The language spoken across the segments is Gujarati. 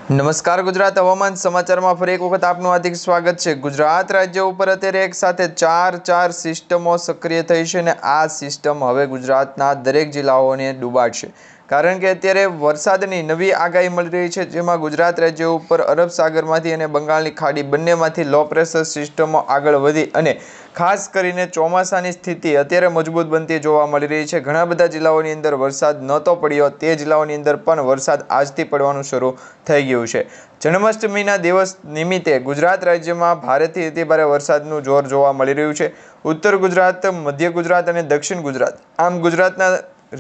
નમસ્કાર ગુજરાત હવામાન સમાચારમાં ફરી એક વખત આપનું હાર્દિક સ્વાગત છે। ગુજરાત રાજ્ય ઉપર અત્યારે એક સાથે ચાર સિસ્ટમો સક્રિય થઈ છે અને આ સિસ્ટમ હવે ગુજરાતના દરેક જિલ્લાઓને ડૂબાડશે, કારણ કે અત્યારે વરસાદની નવી આગાહી મળી રહી છે, જેમાં ગુજરાત રાજ્ય ઉપર અરબ સાગરમાંથી અને બંગાળની ખાડી બંનેમાંથી લો પ્રેશર સિસ્ટમો આગળ વધી અને ખાસ કરીને ચોમાસાની સ્થિતિ અત્યારે મજબૂત બનતી જોવા મળી રહી છે। ઘણા બધા જિલ્લાઓની અંદર વરસાદ નહોતો પડ્યો, તે જિલ્લાઓની અંદર પણ વરસાદ આજથી પડવાનું શરૂ થઈ ગયું છે। જન્માષ્ટમીના દિવસ નિમિત્તે ગુજરાત રાજ્યમાં ભારેથી અતિભારે વરસાદનું જોર જોવા મળી રહ્યું છે। ઉત્તર ગુજરાત, મધ્ય ગુજરાત અને દક્ષિણ ગુજરાત આમ ગુજરાતના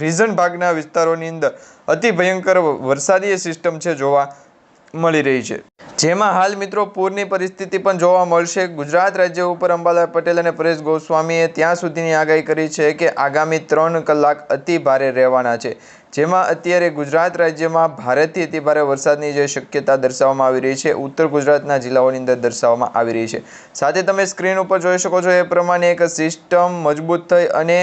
રીજન ભાગના વિસ્તારોની અંદર અતિ ભયંકર વરસાદીય સિસ્ટમ છે જોવા મળી રહી છે, જેમાં હાલ મિત્રો પૂરની પરિસ્થિતિ પણ જોવા મળશે। ગુજરાત રાજ્ય ઉપર અંબાલાલ પટેલ અને પરેશ ગોસ્વામીએ ત્યાં સુધીની આગાહી કરી છે કે આગામી 3 કલાક અતિ ભારે રહેવાના છે, જેમાં અત્યારે ગુજરાત રાજ્યમાં ભારેથી અતિ ભારે વરસાદની જે શક્યતા દર્શાવવામાં આવી રહી છે ઉત્તર ગુજરાતના જિલ્લાઓની અંદર દર્શાવવામાં આવી રહી છે। સાથે તમે સ્ક્રીન ઉપર જોઈ શકો છો એ પ્રમાણે એક સિસ્ટમ મજબૂત થઈ અને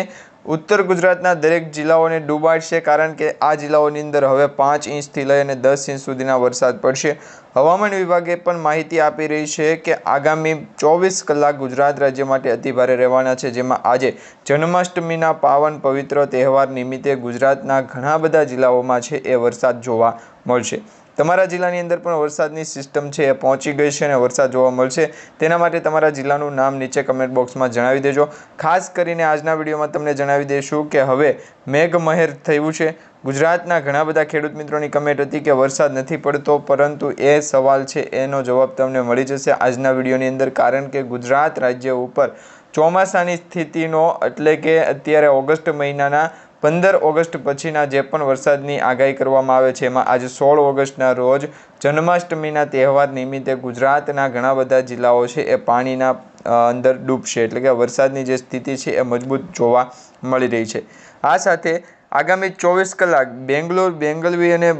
ઉત્તર ગુજરાતના દરેક જિલ્લાઓને ડૂબાડશે, કારણ કે આ જિલ્લાઓની અંદર હવે 5 ઇંચથી લઈ અને 10 ઇંચ સુધીના વરસાદ પડશે। હવામાન વિભાગે પણ માહિતી આપી રહી છે કે આગામી 24 કલાક ગુજરાત રાજ્ય માટે અતિભારે રહેવાના છે, જેમાં આજે જન્માષ્ટમીના પાવન પવિત્ર તહેવાર નિમિત્તે ગુજરાતના ઘણા બધા જિલ્લાઓમાં છે એ વરસાદ જોવા મળશે। તમારા જિલ્લાની અંદર પણ વરસાદની સિસ્ટમ છે એ પહોંચી ગઈ છે અને વરસાદ જોવા મળશે, તેના માટે તમારા જિલ્લાનું નામ નીચે કમેન્ટ બોક્સમાં જણાવી દેજો। ખાસ કરીને આજના વિડીયોમાં તમને જણાવી દઈશું કે હવે મેઘમહેર થયું છે। ગુજરાતના ઘણા બધા ખેડૂત મિત્રોની કમેન્ટ હતી કે વરસાદ નથી પડતો, પરંતુ એ સવાલ છે એનો જવાબ તમને મળી જશે આજના વિડીયોની અંદર, કારણ કે ગુજરાત રાજ્ય ઉપર ચોમાસાની સ્થિતિનો એટલે કે અત્યારે ઓગસ્ટ મહિનાના 15 ઓગસ્ટ પછીના જે પણ વરસાદની આગાહી કરવામાં આવે છે, એમાં આજે 16 ઓગસ્ટના રોજ જન્માષ્ટમીના તહેવાર નિમિત્તે ગુજરાતના ઘણા બધા જિલ્લાઓ છે એ પાણીના અંદર ડૂબશે, એટલે કે વરસાદની જે સ્થિતિ છે એ મજબૂત જોવા મળી રહી છે। આ સાથે આગામી 24 કલાક બેંગ્લોર, બેંગલવી અને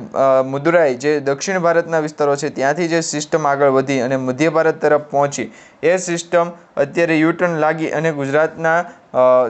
મદુરાઈ જે દક્ષિણ ભારતના વિસ્તારો છે ત્યાંથી જે સિસ્ટમ આગળ વધી અને મધ્ય ભારત તરફ પહોંચી, એ સિસ્ટમ અત્યારે યુટર્ન લાગી અને ગુજરાતના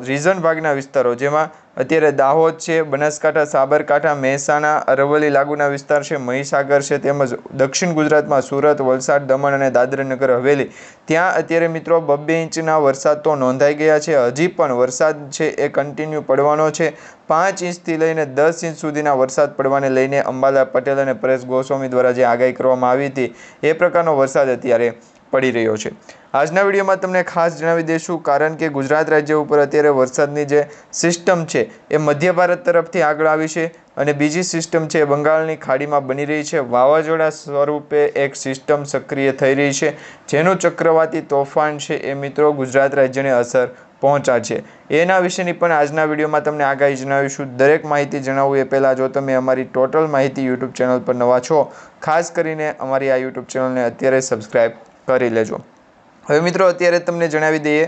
રીજન ભાગના વિસ્તારો જેમાં અત્યારે દાહોદ છે, બનાસકાંઠા, સાબરકાંઠા, મહેસાણા, અરવલ્લી લાગુના વિસ્તાર છે, મહીસાગર છે, તેમજ દક્ષિણ ગુજરાતમાં સુરત, વલસાડ, દમણ અને દાદરા નગર હવેલી ત્યાં અત્યારે મિત્રો 2 ઇંચના વરસાદ તો નોંધાઈ ગયા છે। હજી પણ વરસાદ છે એ કન્ટિન્યુ પડવાનો છે। 5 ઇંચથી લઈને 10 ઇંચ સુધીના વરસાદ પડવાને લઈને અંબાલાલ પટેલ અને પરેશ ગોસ્વામી દ્વારા જે આગાહી કરવામાં આવી હતી એ પ્રકારનો વરસાદ અત્યારે પડી રહ્યો છે। આજના વિડીયોમાં તમને ખાસ જણાવી દઈશું, કારણ કે ગુજરાત રાજ્ય ઉપર અત્યારે વરસાદની જે સિસ્ટમ છે એ મધ્ય ભારત તરફથી આગળ આવી છે અને બીજી સિસ્ટમ છે એ બંગાળની ખાડીમાં બની રહી છે। વાવાઝોડા સ્વરૂપે એક સિસ્ટમ સક્રિય થઈ રહી છે, જેનું ચક્રવાતી તોફાન છે એ મિત્રો ગુજરાત રાજ્યને અસર પહોંચાડશે। એના વિશેની પણ આજના વિડીયોમાં તમને આગાહી જણાવીશું। દરેક માહિતી જણાવું એ પહેલાં જો તમે અમારી ટોટલ માહિતી યુટ્યુબ ચેનલ પર નવા છો, ખાસ કરીને અમારી આ યુટ્યુબ ચેનલને અત્યારે સબસ્ક્રાઈબ કરી લેજો। હવે મિત્રો અત્યારે તમને જણાવી દઈએ,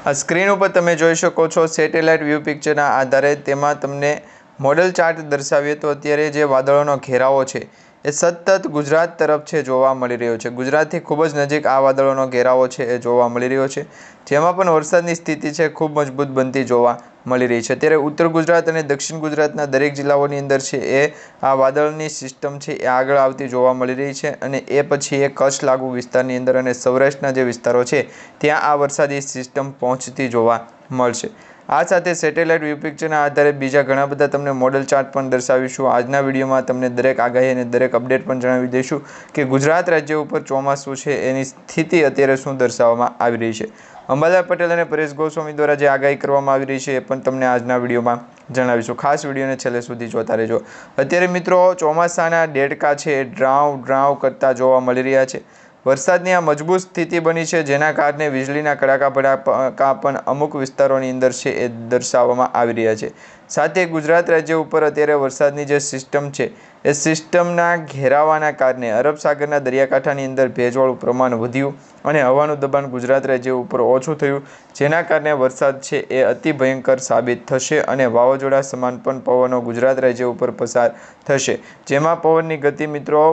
આ સ્ક્રીન ઉપર તમે જોઈ શકો છો સેટેલાઇટ વ્યૂ પિક્ચરના આધારે તેમાં તમને મોડલ ચાર્ટ દર્શાવીએ તો અત્યારે જે વાદળોનો ઘેરાવો છે એ સતત ગુજરાત તરફ છે જોવા મળી રહ્યો છે। ગુજરાતથી ખૂબ જ નજીક આ વાદળોનો ઘેરાવો છે એ જોવા મળી રહ્યો છે, જેમાં પણ વરસાદની સ્થિતિ છે ખૂબ મજબૂત બનતી જોવા મળી રહી છે। ત્યારે ઉત્તર ગુજરાત અને દક્ષિણ ગુજરાતના દરેક જિલ્લાઓની અંદર છે એ આ વાદળની સિસ્ટમ છે એ આગળ આવતી જોવા મળી રહી છે અને એ પછી એ કચ્છ લાગુ વિસ્તારની અંદર અને સૌરાષ્ટ્રના જે વિસ્તારો છે ત્યાં આ વરસાદી સિસ્ટમ પહોંચતી જોવા મળશે। આ સાથે સેટેલાઇટ વ્યૂ પિક્ચરના આધારે બીજા ઘણા બધા તમને મોડલ ચાર્ટ પણ દર્શાવીશું। આજના વિડીયોમાં તમને દરેક આગાહી અને દરેક અપડેટ પણ જણાવી દઈશું કે ગુજરાત રાજ્ય ઉપર ચોમાસું છે એની સ્થિતિ અત્યારે શું દર્શાવવામાં આવી રહી છે। અંબાલાલ પટેલ અને પરેશ ગોસ્વામી દ્વારા જે આગાહી કરવામાં આવી રહી છે એ પણ તમને આજના વિડીયોમાં જણાવીશું। ખાસ વિડીયોને છેલ્લે સુધી જોતા રહેજો। અત્યારે મિત્રો ચોમાસાના દેડકા છે એ ડ્રાવ કરતા જોવા મળી રહ્યા છે। વરસાદની આ મજબૂત સ્થિતિ બની છે, જેના કારણે વીજળીના કડાકા ભડાકા પણ અમુક વિસ્તારોની અંદર છે એ દર્શાવવામાં આવી રહ્યા છે। સાથે ગુજરાત રાજ્ય ઉપર અત્યારે વરસાદની જે સિસ્ટમ છે એ સિસ્ટમના ઘેરાવાના કારણે અરબ સાગરના દરિયાકાંઠાની અંદર ભેજવાળું પ્રમાણ વધ્યું અને હવાનું દબાણ ગુજરાત રાજ્ય ઉપર ઓછું થયું, જેના કારણે વરસાદ છે એ અતિ ભયંકર સાબિત થશે અને વાવાઝોડા સમાન પણ પવનો ગુજરાત રાજ્ય ઉપર પસાર થશે, જેમાં પવનની ગતિ મિત્રો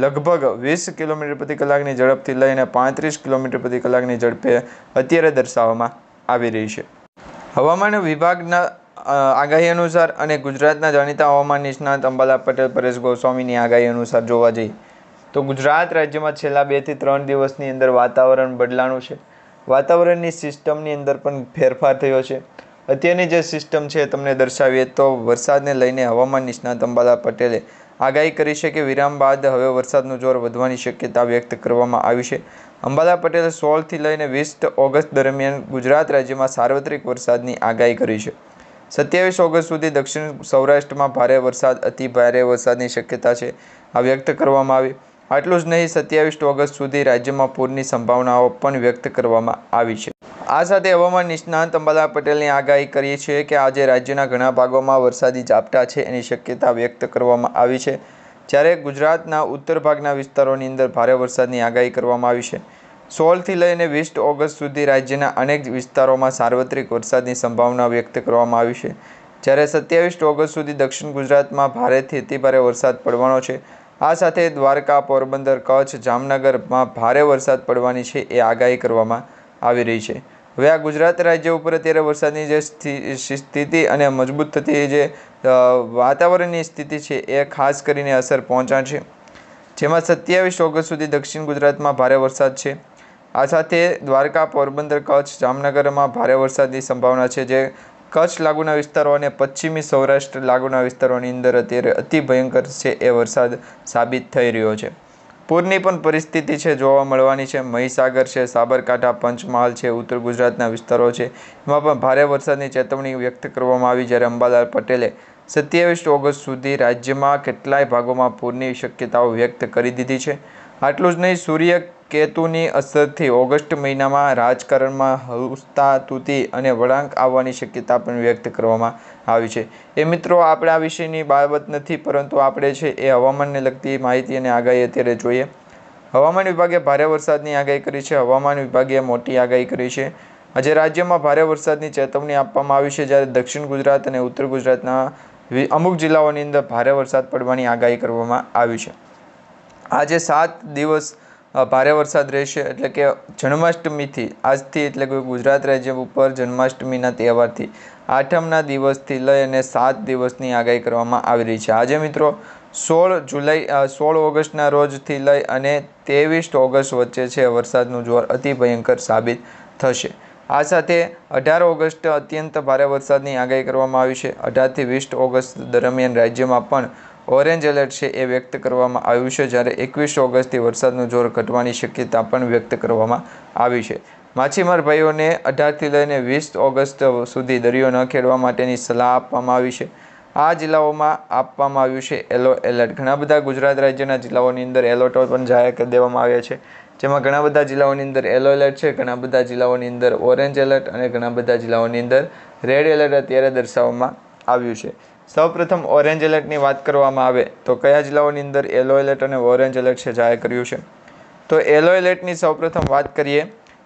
લગભગ 20 કિલોમીટર પ્રતિ કલાકની ઝડપથી લઈને 35 કિલોમીટર પ્રતિ કલાકની ઝડપે અત્યારે દર્શાવવામાં આવી રહી છે। હવામાન વિભાગના આગાહી અનુસાર અને ગુજરાતના જાણીતા હવામાન નિષ્ણાત અંબાલાલ પટેલ, પરેશ ગોસ્વામીની આગાહી અનુસાર જોવા જઈએ તો ગુજરાત રાજ્યમાં છેલ્લા 2 થી 3 દિવસની અંદર વાતાવરણ બદલાનું છે. વાતાવરણની સિસ્ટમની અંદર પણ ફેરફાર થયો છે. અત્યારની જે સિસ્ટમ છે તમને દર્શાવીએ તો વરસાદને લઈને હવામાન નિષ્ણાત અંબાલાલ પટેલે આગાહી કરી છે કે વિરામ બાદ હવે વરસાદનું જોર વધવાની શક્યતા વ્યક્ત કરવામાં આવી છે. અંબાલાલ પટેલે 16થી લઈને 20 ઓગસ્ટ દરમિયાન ગુજરાત રાજ્યમાં સાર્વત્રિક વરસાદની આગાહી કરી છે. 27 ઓગસ્ટ સુધી દક્ષિણ સૌરાષ્ટ્રમાં ભારે વરસાદ અતિ ભારે વરસાદની શક્યતા છે આ વ્યક્ત કરવામાં આવી. આટલું જ નહીં, 27 ઓગસ્ટ સુધી રાજ્યમાં પૂરની સંભાવનાઓ પણ વ્યક્ત કરવામાં આવી છે. આ સાથે હવામાન નિષ્ણાત અંબાલાલ પટેલની આગાહી કરી છે કે આજે રાજ્યના ઘણા ભાગોમાં વરસાદી ઝાપટા છે એની શક્યતા વ્યક્ત કરવામાં આવી છે. જ્યારે ગુજરાતના ઉત્તર ભાગના વિસ્તારોની અંદર ભારે વરસાદની આગાહી કરવામાં આવી છે. 16થી લઈને 20 ઓગસ્ટ સુધી રાજ્યના અનેક વિસ્તારોમાં સાર્વત્રિક વરસાદની સંભાવના વ્યક્ત કરવામાં આવી છે. જ્યારે 27 ઓગસ્ટ સુધી દક્ષિણ ગુજરાતમાં ભારેથી અતિભારે વરસાદ પડવાનો છે. આ સાથે દ્વારકા, પોરબંદર, કચ્છ, જામનગરમાં ભારે વરસાદ પડવાની છે એ આગાહી કરવામાં આવી રહી છે. હવે આ ગુજરાત રાજ્ય ઉપર અત્યારે વરસાદની જે સ્થિતિ અને મજબૂત થતી જે વાતાવરણની સ્થિતિ છે એ ખાસ કરીને અસર પહોંચાડશે. જેમાં 27 ઓગસ્ટ સુધી દક્ષિણ ગુજરાતમાં ભારે વરસાદ છે. આ સાથે દ્વારકા, પોરબંદર, કચ્છ, જામનગરમાં ભારે વરસાદની સંભાવના છે. જે કચ્છ લાગુના વિસ્તારો અને પશ્ચિમી સૌરાષ્ટ્ર લાગુના વિસ્તારોની અંદર અત્યારે અતિ ભયંકર છે એ વરસાદ સાબિત થઈ રહ્યો છે. પૂરની પણ પરિસ્થિતિ છે જોવા મળવાની છે. મહીસાગર છે, સાબરકાંઠા, પંચમહાલ છે, ઉત્તર ગુજરાતના વિસ્તારો છે એમાં પણ ભારે વરસાદની ચેતવણી વ્યક્ત કરવામાં આવી. જ્યારે અંબાલાલ પટેલે 27 ઓગસ્ટ સુધી રાજ્યમાં કેટલાય ભાગોમાં પૂરની શક્યતાઓ વ્યક્ત કરી દીધી છે. આટલું જ નહીં, સૂર્ય કેતુની અસરથી ઓગસ્ટ મહિનામાં રાજકારણમાં હળતાતુતી અને વળાંક આવવાની શક્યતા પણ વ્યક્ત કરવામાં આવી છે. એ મિત્રો, આપણે આ વિષયની બાબત નથી, પરંતુ આપણે છે એ હવામાનને લગતી માહિતી અને આગાહી અત્યારે જોઈએ. હવામાન વિભાગે ભારે વરસાદની આગાહી કરી છે. હવામાન વિભાગે મોટી આગાહી કરી છે. આજે રાજ્યમાં ભારે વરસાદની ચેતવણી આપવામાં આવી છે. જ્યારે દક્ષિણ ગુજરાત અને ઉત્તર ગુજરાતના અમુક જિલ્લાઓની અંદર ભારે વરસાદ પડવાની આગાહી કરવામાં આવી છે. આજે 7 દિવસ ભારે વરસાદ રહેશે. એટલે કે જન્માષ્ટમીથી આજથી, એટલે કે ગુજરાત રાજ્ય ઉપર જન્માષ્ટમીના તહેવારથી 8મના દિવસથી લઈ અને 7 દિવસની આગાહી કરવામાં આવી રહી છે. આજે મિત્રો 16 ઓગસ્ટના રોજથી લઈ અને 23 ઓગસ્ટ વચ્ચે છે વરસાદનું જોર અતિ ભયંકર સાબિત થશે. આ સાથે 18 ઓગસ્ટ અત્યંત ભારે વરસાદની આગાહી કરવામાં આવી છે. 18થી 20 ઓગસ્ટ દરમિયાન રાજ્યમાં પણ ઓરેન્જ એલર્ટ છે એ વ્યક્ત કરવામાં આવ્યું છે. જ્યારે 21 ઓગસ્ટથી વરસાદનું જોર ઘટવાની શક્યતા પણ વ્યક્ત કરવામાં આવી છે. માછીમાર ભાઈઓને 18થી લઈને 20 ઓગસ્ટ સુધી દરિયો ન ખેડવા માટેની સલાહ આપવામાં આવી છે. આ જિલ્લાઓમાં આપવામાં આવ્યું છે યલો એલર્ટ. ઘણા બધા ગુજરાત રાજ્યના જિલ્લાઓની અંદર એલર્ટો પણ જાહેર કરી દેવામાં આવ્યા છે. જેમાં ઘણા બધા જિલ્લાઓની અંદર યલો એલર્ટ છે, ઘણા બધા જિલ્લાઓની અંદર ઓરેન્જ એલર્ટ અને ઘણા બધા જિલ્લાઓની અંદર રેડ એલર્ટ અત્યારે દર્શાવવામાં આવ્યું છે. સૌપ્રથમ ઓરેન્જ એલર્ટની વાત કરવામાં આવે તો કયા જિલ્લાઓની અંદર યલો એલર્ટ અને ઓરેન્જ એલર્ટ છે જાહેર કર્યું છે. તો યલો એલર્ટની સૌપ્રથમ વાત કરીએ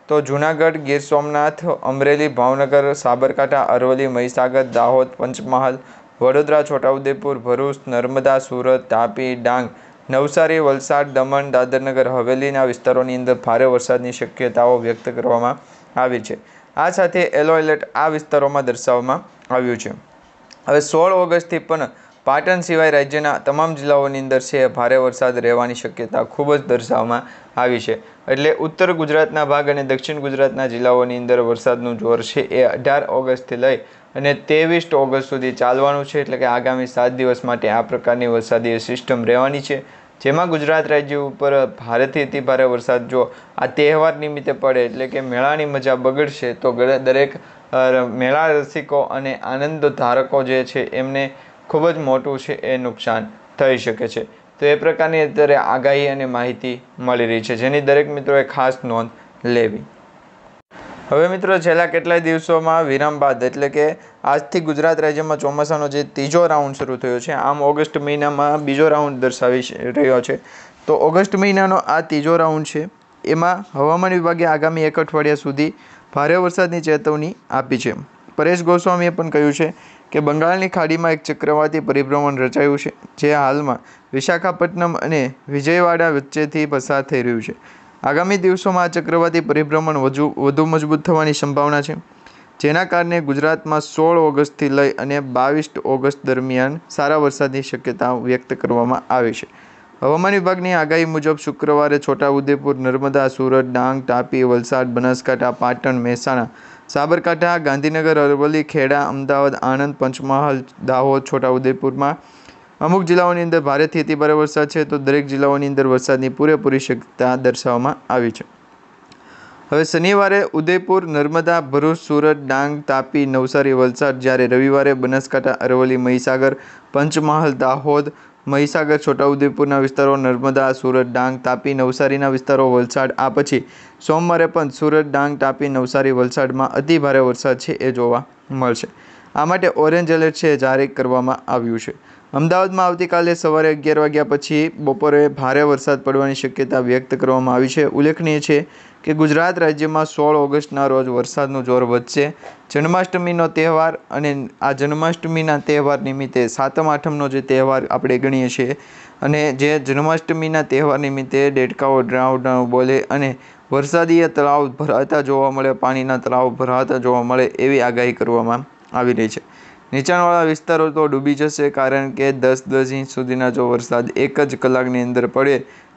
તો જૂનાગઢ, ગીર સોમનાથ, અમરેલી, ભાવનગર, સાબરકાંઠા, અરવલ્લી, મહીસાગર, દાહોદ, પંચમહાલ, વડોદરા, છોટાઉદેપુર, ભરૂચ, નર્મદા, સુરત, તાપી, ડાંગ, નવસારી, વલસાડ, દમણ, દાદરનગર હવેલીના વિસ્તારોની અંદર ભારે વરસાદની શક્યતાઓ વ્યક્ત કરવામાં આવી છે. આ સાથે યલો એલર્ટ આ વિસ્તારોમાં દર્શાવવામાં આવ્યું છે. હવે 16 ઓગસ્ટથી પણ પાટણ સિવાય રાજ્યના તમામ જિલ્લાઓની અંદર છે ભારે વરસાદ રહેવાની શક્યતા ખૂબ જ દર્શાવવામાં આવી છે. એટલે ઉત્તર ગુજરાતના ભાગ અને દક્ષિણ ગુજરાતના જિલ્લાઓની અંદર વરસાદનું જોર છે એ 18 ઓગસ્ટથી લઈ અને 23 ઓગસ્ટ સુધી ચાલવાનું છે. એટલે કે આગામી 7 દિવસ માટે આ પ્રકારની વરસાદી સિસ્ટમ રહેવાની છે. જેમાં ગુજરાત રાજ્ય ઉપર ભારેથી અતિ ભારે વરસાદ જો આ તહેવાર નિમિત્તે પડે એટલે કે મેળાની મજા બગડશે તો દરેક મેળા રસિકો અને આનંદ ધારકો જે છે એમને ખૂબ જ મોટું છે એ નુકસાન થઈ શકે છે. તો એ પ્રકારની અત્યારે આગાહી અને માહિતી મળી રહી છે, જેની દરેક મિત્રોએ ખાસ નોંધ લેવી. હવે મિત્રો, છેલ્લા કેટલાય દિવસોમાં વિરામ બાદ એટલે કે આજથી ગુજરાત રાજ્યમાં ચોમાસાનો જે ત્રીજો રાઉન્ડ શરૂ થયો છે. આમ ઓગસ્ટ મહિનામાં બીજો રાઉન્ડ દર્શાવી રહ્યો છે. તો ઓગસ્ટ મહિનાનો આ ત્રીજો રાઉન્ડ છે. એમાં હવામાન વિભાગે આગામી 1 અઠવાડિયા સુધી ભારે વરસાદની ચેતવણી આપી છે. પરેશ ગોસ્વામીએ પણ કહ્યું છે કે બંગાળની ખાડીમાં એક ચક્રવાતી પરિભ્રમણ રચાયું છે, જે હાલમાં વિશાખાપટ્ટનમ અને વિજયવાડા વચ્ચેથી પસાર થઈ રહ્યું છે. આગામી દિવસોમાં આ ચક્રવાતી પરિભ્રમણ વધુ મજબૂત થવાની સંભાવના છે, જેના કારણે ગુજરાતમાં 16 ઓગસ્ટથી લઈ અને 22 ઓગસ્ટ દરમિયાન સારા વરસાદની શક્યતા વ્યક્ત કરવામાં આવી છે. હવામાન વિભાગની આગાહી મુજબ શુક્રવારે છોટાઉદેપુર, નર્મદા, સુરત, ડાંગ, તાપી, વલસાડ, બનાસકાંઠા, પાટણ, મહેસાણા, સાબરકાંઠા, ગાંધીનગર, અરવલ્લી, ખેડા, અમદાવાદ, આણંદ, પંચમહાલ, દાહોદ, છોટાઉદેપુરમાં અમુક જિલ્લાઓની અંદર ભારેથી અતિભારે વરસાદ છે, તો દરેક જિલ્લાઓની અંદર વરસાદની પૂરેપૂરી શક્યતા દર્શાવવામાં આવી છે. હવે શનિવારે ઉદયપુર, નર્મદા, ભરૂચ, સુરત, ડાંગ, તાપી, નવસારી, વલસાડ, જ્યારે રવિવારે બનાસકાંઠા, અરવલ્લી, મહીસાગર, પંચમહાલ, દાહોદ, મહીસાગર, છોટાઉદેપુરના વિસ્તારો, નર્મદા, સુરત, ડાંગ, તાપી, નવસારીના વિસ્તારો, વલસાડ. આ પછી સોમવારે પણ સુરત, ડાંગ, તાપી, નવસારી, વલસાડમાં અતિભારે વરસાદ છે એ જોવા મળશે. આ માટે ઓરેન્જ એલર્ટ છે જારી કરવામાં આવ્યું છે. અમદાવાદમાં આવતીકાલે સવારે 11 વાગ્યા પછી બપોરે ભારે વરસાદ પડવાની શક્યતા વ્યક્ત કરવામાં આવી છે. ઉલ્લેખનીય છે કે ગુજરાત રાજ્યમાં 16 ઓગસ્ટના રોજ વરસાદનું જોર વધશે. જન્માષ્ટમીનો તહેવાર અને આ જન્માષ્ટમીના તહેવાર નિમિત્તે સાતમ આઠમનો જે તહેવાર આપણે ગણીએ છીએ અને જે જન્માષ્ટમીના તહેવાર નિમિત્તે દેડકાઓ ડ્રાઉ બોલે અને વરસાદીય તળાવ ભરાતા જોવા મળે, પાણીના તળાવ ભરાતા જોવા મળે એવી આગાહી કરવામાં આવી રહી છે. નીચાણવાળા વિસ્તારો તો ડૂબી જશે, કારણ કે 10-10 ઇંચ સુધીના જો વરસાદ એક જ કલાકની અંદર પડે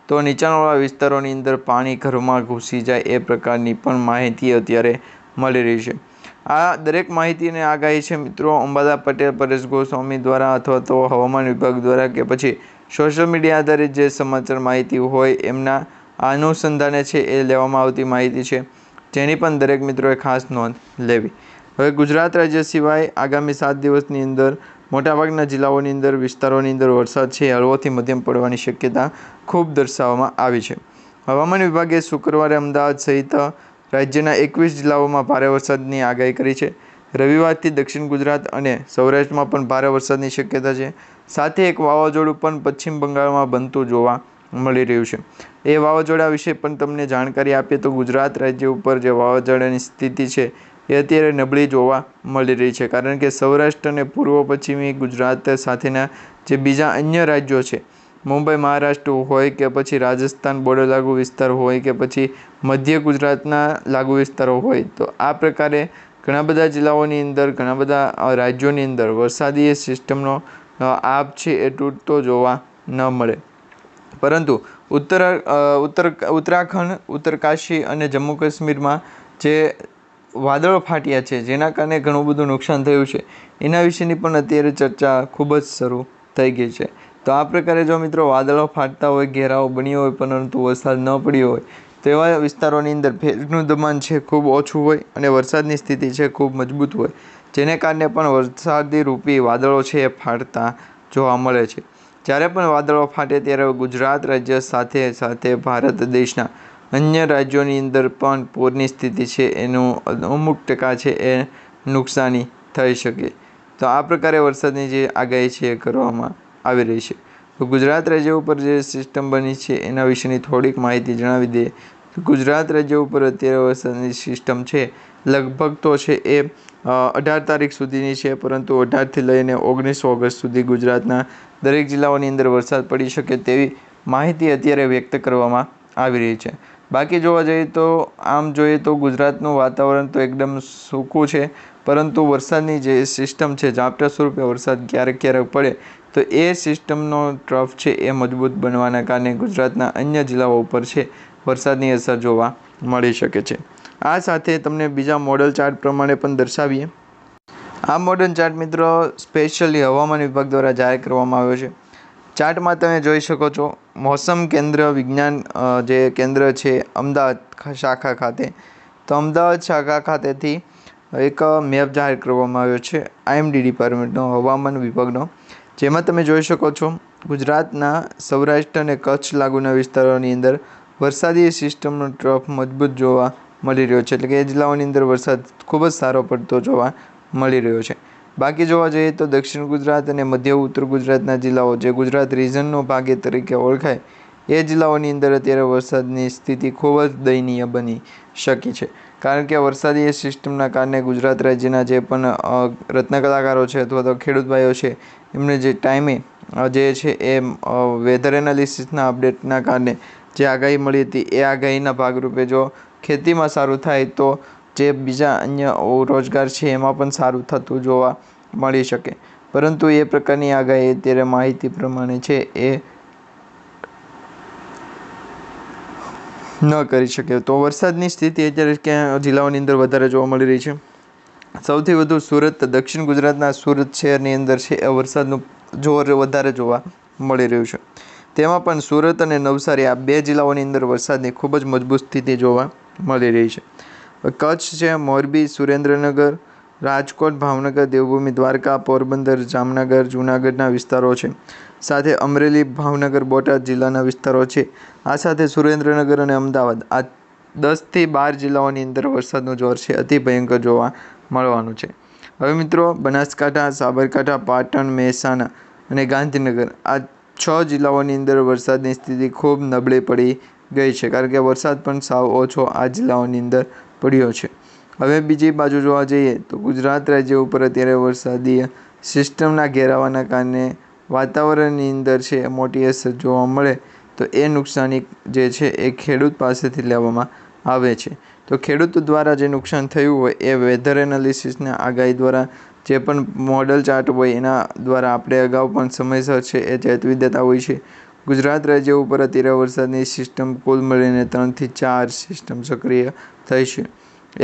તો નીચાણવાળા વિસ્તારોની અંદર પાણી ઘરમાં ઘૂસી જાય એ પ્રકારની પણ માહિતી અત્યારે મળી રહી છે. આ દરેક માહિતી અને આગાહી છે મિત્રો અંબાદા પટેલ, પરેશ ગોસ્વામી દ્વારા અથવા તો હવામાન વિભાગ દ્વારા કે પછી સોશિયલ મીડિયા આધારિત જે સમાચાર માહિતી હોય એમના અનુસંધાને છે એ લેવામાં આવતી માહિતી છે, જેની પણ દરેક મિત્રોએ ખાસ નોંધ લેવી. હવે ગુજરાત રાજ્ય સિવાય આગામી 7 દિવસની અંદર મોટાભાગના જિલ્લાઓની અંદર વિસ્તારોની અંદર વરસાદ છે હળવોથી મધ્યમ પડવાની શક્યતા ખૂબ દર્શાવવામાં આવી છે. હવામાન વિભાગે શુક્રવારે અમદાવાદ સહિત રાજ્યના 21 જિલ્લાઓમાં ભારે વરસાદની આગાહી કરી છે. રવિવારથી દક્ષિણ ગુજરાત અને સૌરાષ્ટ્રમાં પણ ભારે વરસાદની શક્યતા છે. સાથે એક વાવાઝોડું પણ પશ્ચિમ બંગાળમાં બનતું જોવા મળી રહ્યું છે. એ વાવાઝોડા વિશે પણ તમને જાણકારી આપીએ તો ગુજરાત રાજ્ય ઉપર જે વાવાઝોડાની સ્થિતિ છે એ અત્યારે નબળી જોવા મળી રહી છે, કારણ કે સૌરાષ્ટ્ર અને પૂર્વ પશ્ચિમી ગુજરાત સાથેના જે બીજા અન્ય રાજ્યો છે, મુંબઈ મહારાષ્ટ્ર હોય કે પછી રાજસ્થાન બોર્ડર લાગુ વિસ્તાર હોય કે પછી મધ્ય ગુજરાતના લાગુ વિસ્તારો હોય, તો આ પ્રકારે ઘણા બધા જિલ્લાઓની અંદર ઘણા બધા રાજ્યોની અંદર વરસાદી સિસ્ટમનો આપ છે એ તૂટતો જોવા ન મળે. પરંતુ ઉત્તરાખંડ, ઉત્તરકાશી અને જમ્મુ કાશ્મીરમાં જે વાદળો ફાટ્યા છે જેના કારણે ઘણું બધું નુકસાન થયું છે એના વિશેની પણ અત્યારે ચર્ચા ખૂબ જ શરૂ થઈ ગઈ છે. તો આ પ્રકારે જો મિત્રો વાદળો ફાટતા હોય, ઘેરાઓ બન્યો હોય પરંતુ વરસાદ ન પડ્યો હોય તો એવા વિસ્તારોની અંદર ભેજનું દબાણ છે ખૂબ ઓછું હોય અને વરસાદની સ્થિતિ છે ખૂબ મજબૂત હોય, જેને કારણે પણ વરસાદી રૂપી વાદળો છે એ ફાટતા જોવા મળે છે. જ્યારે પણ વાદળો ફાટે ત્યારે ગુજરાત રાજ્ય સાથે સાથે ભારત દેશના અન્ય રાજ્યોની અંદર પણ પૂરની સ્થિતિ છે એનું અમુક ટકા છે એ નુકસાની થઈ શકે. તો આ પ્રકારે વરસાદની જે આગાહી છે એ કરવામાં આવી રહી છે. તો ગુજરાત રાજ્ય ઉપર જે સિસ્ટમ બની છે એના વિશેની થોડીક માહિતી જણાવી દઈએ તો ગુજરાત રાજ્ય ઉપર અત્યારે વરસાદની સિસ્ટમ છે લગભગ તો છે એ 18 તારીખ સુધીની છે, પરંતુ 18થી લઈને 19 ઓગસ્ટ સુધી ગુજરાતના દરેક જિલ્લાઓની અંદર વરસાદ પડી શકે તેવી માહિતી અત્યારે વ્યક્ત કરવામાં આવી રહી છે. બાકી જોવા જઈએ તો આમ જોઈએ તો ગુજરાતનું વાતાવરણ તો એકદમ સૂકું છે, પરંતુ વરસાદની જે સિસ્ટમ છે ઝાપટા સ્વરૂપે વરસાદ ક્યારેક ક્યારેક પડે તો એ સિસ્ટમનો ટ્રફ છે એ મજબૂત બનવાના કારણે ગુજરાતના અન્ય જિલ્લાઓ ઉપર છે વરસાદની અસર જોવા મળી શકે છે. આ સાથે તમને બીજા મોડલ ચાર્ટ પ્રમાણે પણ દર્શાવીએ. આ મોડલ ચાર્ટ મિત્રો સ્પેશિયલી હવામાન વિભાગ દ્વારા જાહેર કરવામાં આવ્યો છે. ચાર્ટમાં તમે જોઈ શકો છો મોસમ કેન્દ્ર વિજ્ઞાન જે કેન્દ્ર છે અમદાવાદ શાખા ખાતે, તો અમદાવાદ શાખા ખાતેથી એક મેપ જાહેર કરવામાં આવ્યો છે IMD ડિપાર્ટમેન્ટનો, હવામાન વિભાગનો, જેમાં તમે જોઈ શકો છો ગુજરાતના સૌરાષ્ટ્ર અને કચ્છ લાગુના વિસ્તારોની અંદર વરસાદી સિસ્ટમનો ટ્રફ મજબૂત જોવા મળી રહ્યો છે, એટલે કે એ જિલ્લાઓની અંદર વરસાદ ખૂબ જ સારો પડતો જોવા મળી રહ્યો છે. બાકી જોવા જઈએ તો દક્ષિણ ગુજરાત અને મધ્ય ઉત્તર ગુજરાતના જિલ્લાઓ જે ગુજરાત રિજનનો ભાગ તરીકે ઓળખાય એ જિલ્લાઓની અંદર અત્યારે વરસાદની સ્થિતિ ખૂબ જ દયનીય બની શકી છે, કારણ કે વરસાદી સિસ્ટમના કારણે ગુજરાત રાજ્યના જે પણ રત્ન કલાકારો છે અથવા તો ખેડૂત ભાઈઓ છે એમને જે ટાઈમે જે છે એ વેધર એનાલિસિસના અપડેટના કારણે જે આગાહી મળી હતી એ આગાહીના ભાગરૂપે જો ખેતીમાં સારું થાય તો જે બીજા અન્ય રોજગાર છે એમાં પણ સારું થતું જોવા મળી શકે, પરંતુ એ પ્રકારની આગાહી અત્યારે માહિતી પ્રમાણે છે એ ન કરી શકે. તો વરસાદની સ્થિતિ અત્યારે ક્યાં જિલ્લાઓની અંદર વધારે જોવા મળી રહી છે? સૌથી વધુ સુરત, દક્ષિણ ગુજરાતના સુરત શહેરની અંદર છે એ વરસાદનું જોર વધારે જોવા મળી રહ્યું છે. તેમાં પણ સુરત અને નવસારી આ 2 જિલ્લાઓની અંદર વરસાદની ખૂબ જ મજબૂત સ્થિતિ જોવા મળી રહી છે. કચ્છ છે, મોરબી, સુરેન્દ્રનગર, રાજકોટ, ભાવનગર, દેવભૂમિ દ્વારકા, પોરબંદર, જામનગર, જૂનાગઢના વિસ્તારો છે. સાથે અમરેલી, ભાવનગર, બોટાદ જિલ્લાના વિસ્તારો છે. આ સાથે સુરેન્દ્રનગર અને અમદાવાદ આ 10 થી 12 જિલ્લાઓની અંદર વરસાદનું જોર છે અતિ ભયંકર જોવા મળવાનું છે. હવે મિત્રો બનાસકાંઠા, સાબરકાંઠા, પાટણ, મહેસાણા અને ગાંધીનગર આ 6 જિલ્લાઓની અંદર વરસાદની સ્થિતિ ખૂબ નબળી પડી ગઈ છે, કારણ કે વરસાદ પણ સાવ ઓછો આ જિલ્લાઓની અંદર પડ્યો છે. હવે બીજી બાજુ જોવા જઈએ તો ગુજરાત રાજ્ય ઉપર અત્યારે વરસાદી સિસ્ટમના ઘેરાવાના કારણે વાતાવરણની અંદર છે મોટી અસર જોવા મળે તો એ નુકસાની જે છે એ ખેડૂત પાસેથી લેવામાં આવે છે. તો ખેડૂતો દ્વારા જે નુકસાન થયું હોય એ વેધર એનાલિસિસના આગાહી દ્વારા જે પણ મોડલ ચાર્ટ હોય એના દ્વારા આપણે અગાઉ પણ સમયસર છે એ ચેતવી દેતા હોય છે. ગુજરાત રાજ્ય ઉપર અત્યારે વરસાદની સિસ્ટમ કુલ મળીને 3 થી 4 સિસ્ટમ સક્રિય થઈ છે.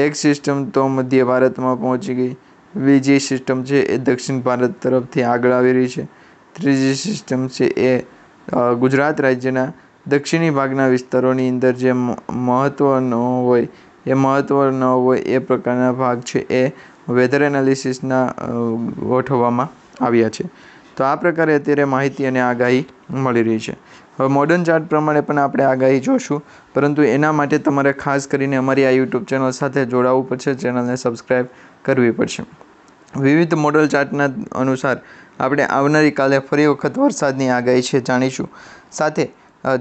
એક સિસ્ટમ તો મધ્ય ભારતમાં પહોંચી ગઈ, બીજી સિસ્ટમ છે એ દક્ષિણ ભારત તરફથી આગળ આવી રહી છે, ત્રીજી સિસ્ટમ છે એ ગુજરાત રાજ્યના દક્ષિણી ભાગના વિસ્તારોની અંદર જે મહત્ત્વનો હોય એ પ્રકારના ભાગ છે એ વેધર એનાલિસિસના ગોઠવવામાં આવ્યા છે. તો આ પ્રકારે અત્યારે માહિતી અને આગાહી મળી રહી છે. હવે મોડર્ન ચાર્ટ પ્રમાણે પણ આપણે આગાહી જોશું, પરંતુ એના માટે તમારે ખાસ કરીને અમારી આ યુટ્યુબ ચેનલ સાથે જોડાવવું પડશે, ચેનલને સબસ્ક્રાઈબ કરવી પડશે. વિવિધ મોડલ ચાર્ટના અનુસાર આપણે આવનારી કાલે ફરી વખત વરસાદની આગાહી છે જાણીશું. સાથે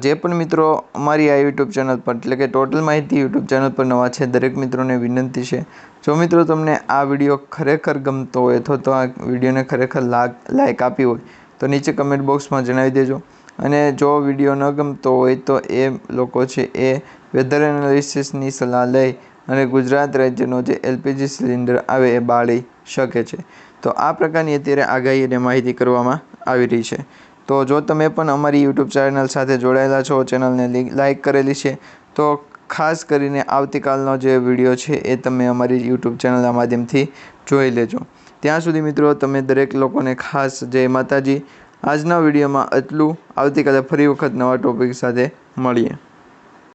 જે પણ મિત્રો અમારી આ યુટ્યુબ ચેનલ પર એટલે કે ટોટલ માહિતી યુટ્યુબ ચેનલ પર નવા છે દરેક મિત્રોને વિનંતી છે, જો મિત્રો તમને આ વિડીયો ખરેખર ગમતો હોય અથવા તો આ વિડીયોને ખરેખર લાઈક આપી હોય તો નીચે કમેન્ટ બોક્સમાં જણાવી દેજો. અને જો વિડીયો ન ગમતો હોય તો એ લોકો છે એ વેધર એનાલિસિસની સલાહ લઈ અને ગુજરાત રાજ્યનો જે LPG સિલિન્ડર આવે એ બાળી શકે છે. તો આ પ્રકારની અત્યારે આગાહી અને માહિતી કરવામાં આવી રહી છે. તો જો તમે પણ અમારી યુટ્યુબ ચેનલ સાથે જોડાયેલા છો, ચેનલને લાઈક કરેલી છે, તો ખાસ કરીને આવતીકાલનો જે વિડીયો છે એ તમે અમારી યુટ્યુબ ચેનલના માધ્યમથી જોઈ લેજો. ત્યાં સુધી મિત્રો તમે દરેક લોકોને ખાસ જય માતાજી. આજના વિડીયોમાં આટલું. આવતીકાલે ફરી વખત નવા ટોપિક સાથે મળીએ.